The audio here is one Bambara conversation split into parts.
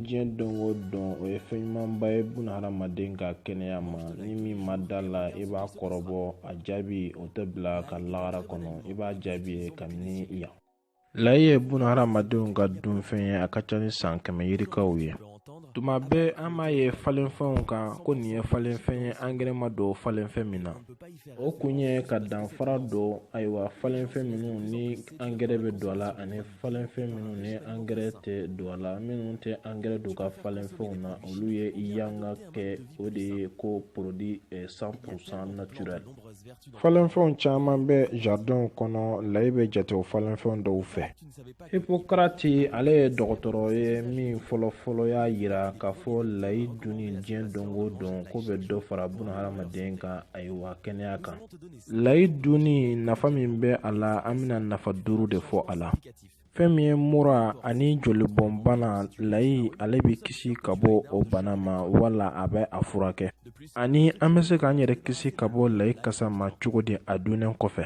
Diɲɛ don o don o ye fɛn ɲumanba ye buna hadamaden ka kɛnɛya ma ni min ma da la i b'a kɔrɔbɔ a jaabi o tɛ bila ka lagara kɔnɔ i b'a jaabi kabini yan layi ye buna hadamadenw ka dunfɛn ye a ka ca ni san 100 yirikaw ye tuma bɛɛ an b'a ye falenfɛnw kan ko nin ye falenfɛn ye angɛrɛ ma don falenfɛn min na o kun ye ka danfara don ayiwa falenfɛn minnu ni angɛrɛ bɛ don a la ani falenfɛn minnu ni angɛrɛ tɛ don a la minnu tɛ angɛrɛ don ka falenfɛnw na olu ye yanga kɛ o de ye ko produit 100% naturel falenfɛnw caman bɛ jardin kɔnɔ layi bɛ jate o falenfɛnw dɔw fɛ Hippocrate ale ye dɔgɔtɔrɔ ye min fɔlɔ y'a yira k'a fɔ layi dunni diɲɛ don o don ko bɛ dɔ fara buna hadamaden kan ayiwa kɛnɛya kan layi dunni nafa min bɛ a la an bɛna nafa 5 de fɔ a la fɛn min ye mura ani jolibɔnbana layi ale bɛ kisi ka bɔ o bana ma wala a bɛ a furakɛ ani an bɛ se k'an yɛrɛ kisi ka bɔ layi kasa ma cogo di a dunnen kɔfɛ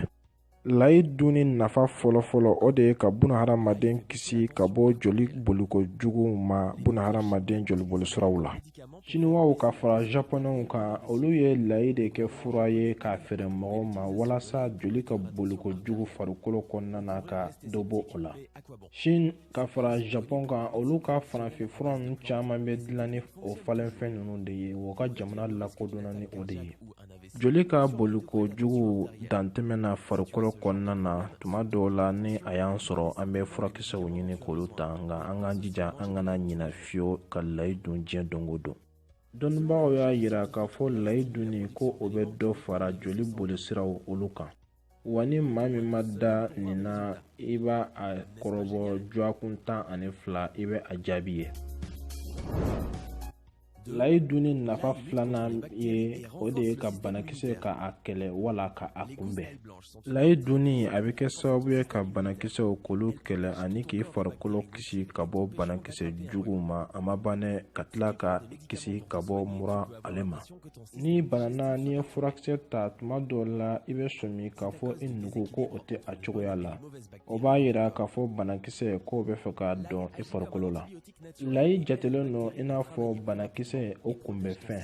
layi dunni nafa fɔlɔ o de ye ka buna hadamaden kisi ka bɔ joli bolikojuguw ma buna hadamaden jolibolisiraw la chinois ka fara japonɛw kan olu ye layi de kɛ fura ye k'a feere mɔgɔw ma walasa joli ka bolikojugu farikolo kɔnɔna na ka dɔ bɔ o la Chine ka fara Japon kan olu ka farafinfura ninnu caman bɛ dilan ni o falenfɛn ninnu de ye o ka jamana lakodɔnna ni o de ye joli ka bolikojugu dantɛmɛna farikolo kɔnɔna na tuma dɔw la ni a y'an sɔrɔ an bɛ furakisɛw ɲini k'olu ta nka an k'an jija an kana ɲina fiyewu ka layi dun diɲɛ don o don dɔnnibagaw y'a yira k'a fɔ layi dunni ko o bɛ dɔ fara joli bolisiraw olu kan wa ni maa min ma da nin na i b'a a kɔrɔbɔ joakun 12 i bɛ a jaabi ye layi dunni nafa 2nan ye o de ye ka banakisɛ ka a kɛlɛ wala ka a kunbɛn layi dunni a bɛ kɛ sababu ye ka banakisɛw k'olu kɛlɛ ani k'i farikolo kisi ka bɔ banakisɛ juguw ma a ma banɛ ka tila ka kisi ka bɔ mura ale ma ni banana ni ye furakisɛ ta tuma dɔw la i bɛ sɔmi k'a fɔ i nugu ko o tɛ a cogoya la o b'a yira k'a fɔ banakisɛ k'o bɛ fɛ k'a dɔn i farikolo la layi jatelen don i n'a fɔ banakisɛ o kunbɛfɛn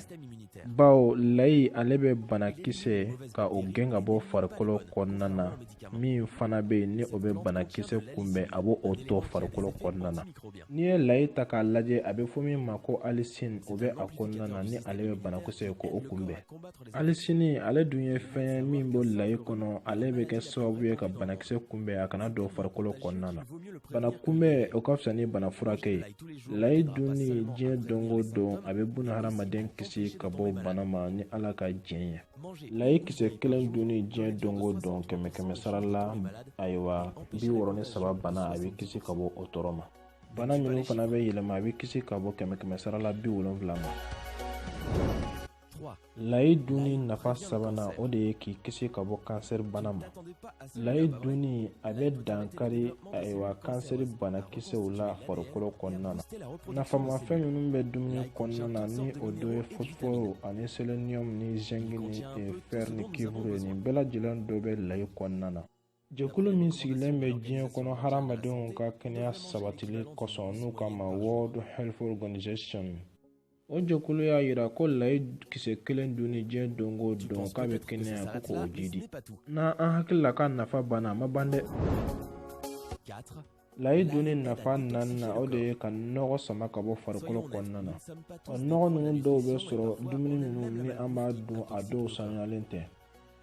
bawo layi ale bɛ banakisɛ ka o gɛn ka bɔ farikolo kɔnɔna na min fana bɛ yen ni o bɛ banakisɛ kunbɛn a b'o to farikolo kɔnɔna na n'i ye layi ta k'a lajɛ a bɛ fɔ min ma ko alicine o bɛ a kɔnɔna na ni ale bɛ banakisɛ ko o kunbɛn alicine ale dun ye fɛn ye min bɛ layi kɔnɔ ale bɛ kɛ sababu ye ka banakisɛ kunbɛn a kana don farikolo kɔnɔna na bana kunbɛn o ka fisa ni bana furakɛ ye layi dunni diɲɛ don o don a bɛ buna hadamaden kisi ka bɔ bana ma ni ala ka diɲɛ ye layi kisɛ kelen dunni diɲɛ don o don 100 sara la ayiwa 63 bana a bɛ kisi ka bɔ o tɔɔrɔ ma bana minnu fana bɛ yɛlɛma a bɛ kisi ka bɔ 100 sara la 70 ma layi dunni nafa 3nan o de ye k'i kisi ka bɔ kansɛri bana ma layi dunni a bɛ dankari ayiwa kansɛri banakisɛw la farikolo kɔnɔna na nafamafɛn minnu bɛ dumuni kɔnɔna na ni o dɔ ye phosphore ani selenium ni zinc ni fer ni cuivre nin bɛɛ lajɛlen dɔ bɛ layi kɔnɔna na jɛkulu min sigilen bɛ diɲɛ kɔnɔ hadamadenw ka kɛnɛya sabatili kosɔn n'u kama World Health Organization o jɛkulu y'a yira ko layi kisɛ kelen dunni diɲɛ don o don k'a bɛ kɛnɛya ko k'o jidi n'an hakilila ka nafa banna a ma ban dɛ layi dunni nafa 4nan o de ye ka nɔgɔ sama ka bɔ farikolo kɔnɔna na o nɔgɔ ninnu dɔw bɛ sɔrɔ dumuni minnu ni an b'a dun a dɔw sanuyalen tɛ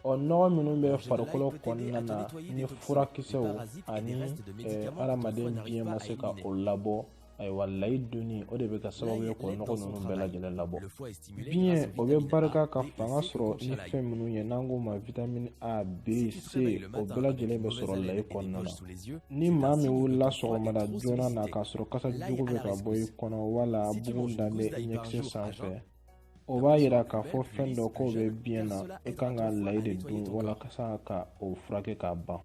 o nɔgɔ minnu bɛ farikolo kɔnɔna na ni furakisɛw ani hadamaden biɲɛ ma se ka o labɔ ayiwa layi dunni o de bɛ kɛ sababu ye k'o nɔgɔ ninnu bɛɛ lajɛlen labɔ biɲɛ o bɛ barika ka fanga sɔrɔ ni fɛn minnu ye n'an k'o ma vitamine A, B, C o bɛɛ lajɛlen bɛ sɔrɔ layi kɔnɔna na ni maa min wulila sɔgɔmada joona na k'a sɔrɔ kasa jugu bɛ ka bɔ i kɔnɔ wala bugun dalen i ɲɛkisɛ sanfɛ o b'a yira k'a fɔ fɛn dɔ k'o bɛ biɲɛ na i kan ka layi de dun walasa ka o furakɛ k'a ban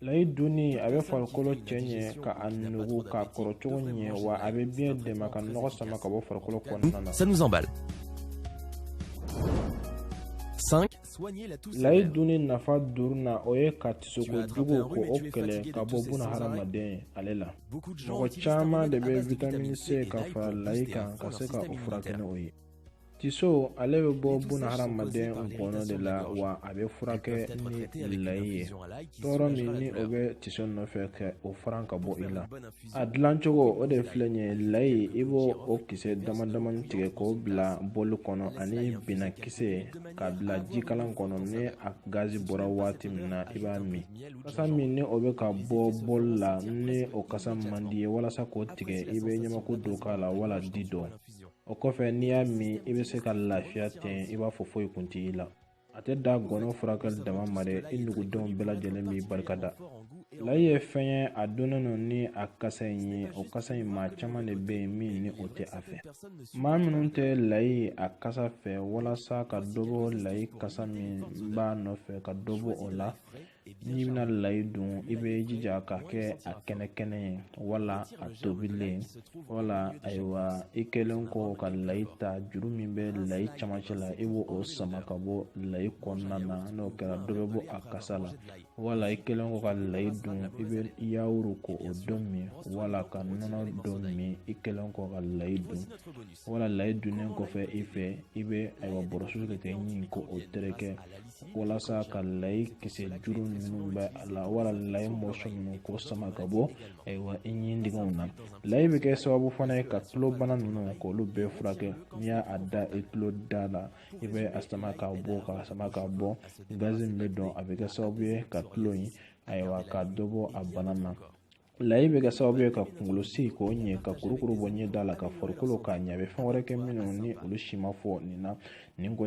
layi dunni a bɛ farikolo cɛ ɲɛ ka a nugu k'a kɔrɔ cogo ɲɛ wa a bɛ biɲɛ dɛmɛ ka nɔgɔ sama ka bɔ farikolo kɔnɔna na ça nous emballe 5 layi dunni nafa duruna o ye ka tisokojugu ko o kɛlɛ ka bɔ buna hadamaden ale la mɔgɔ caman de bɛ vitamini C ka fara layi kan ka se ka o furakɛ ni o ye tiso ale bɛ bɔ buna hadamaden nkɔnɔ de la wa a bɛ furakɛ ni layi ye tɔɔrɔ min ni o bɛ tiso nɔfɛ kɛ o faran ka bɔ i la a dilancogo o de filɛ nin ye layi i b'o o kisɛ damadamani tigɛ k'o bila bɔli kɔnɔ ani binakisɛ k'a bila jikalan kɔnɔ ni a gazi bɔra waati min na i b'a min kasa min ni o bɛ ka bɔ bɔli la ni o kasa man di ye walasa k'o tigɛ i bɛ ɲamaku don k'a la wala di dɔn o kɔfɛ n'i y'a min i bɛ se ka lafiya ten i b'a fɔ foyi kun t'i la a tɛ da gɔnɔ furakɛli dama ma dɛ i nugudenw bɛɛ lajɛlen b'i barikada layi ye fɛn ye a donnen no ni a kasa in ye o kasa in maa caman de bɛ yen min ni o tɛ a fɛ maa minnu tɛ layi a kasa fɛ walasa ka dɔ bɔ layi kasa min b'a nɔfɛ ka dɔ bɔ o la n'i bɛna layi dun i bɛ jija ka kɛ a kɛnɛ ye wala a tobilen wala ayiwa i kɛlen kɔ ka layi ta juru min bɛ layi camancɛ la i b'o o sama ka bɔ layi kɔnɔna na n'o kɛra dɔ bɛ bɔ a kasa la wala i kɛlen kɔ ka layi dun i bɛ yawuru ko o dɔ min wala ka nɔnɔ dɔ min i kɛlen kɔ ka layi dun wala layi dunnen kɔfɛ i fɛ i bɛ ayiwa bɔrɔsu kɛ ɲi ko o tereke walasa ka layi kisɛ juru minnu bɛ a la wala layi mɔsɔn ninnu ko sama ka bɔ ayiwa i ɲi digɛnw na layi bɛ kɛ sababu fana ye ka tulobana ninnu k'olu bɛɛ furakɛ n'i y'a da i tulo da la i bɛ a sama ka bɔ gazi min bɛ dɔn a bɛ kɛ sababu ye ka tulo in ayiwa ka dɔ bɔ a bana na layi bɛ kɛ sababu ye ka kunkolo sigi k'o ɲɛ ka kurukuru bɔ ɲɛ da la ka farikolo k'a ɲɛ a bɛ fɛn wɛrɛ kɛ minnu ni olu si ma fɔ nin na nin kɔni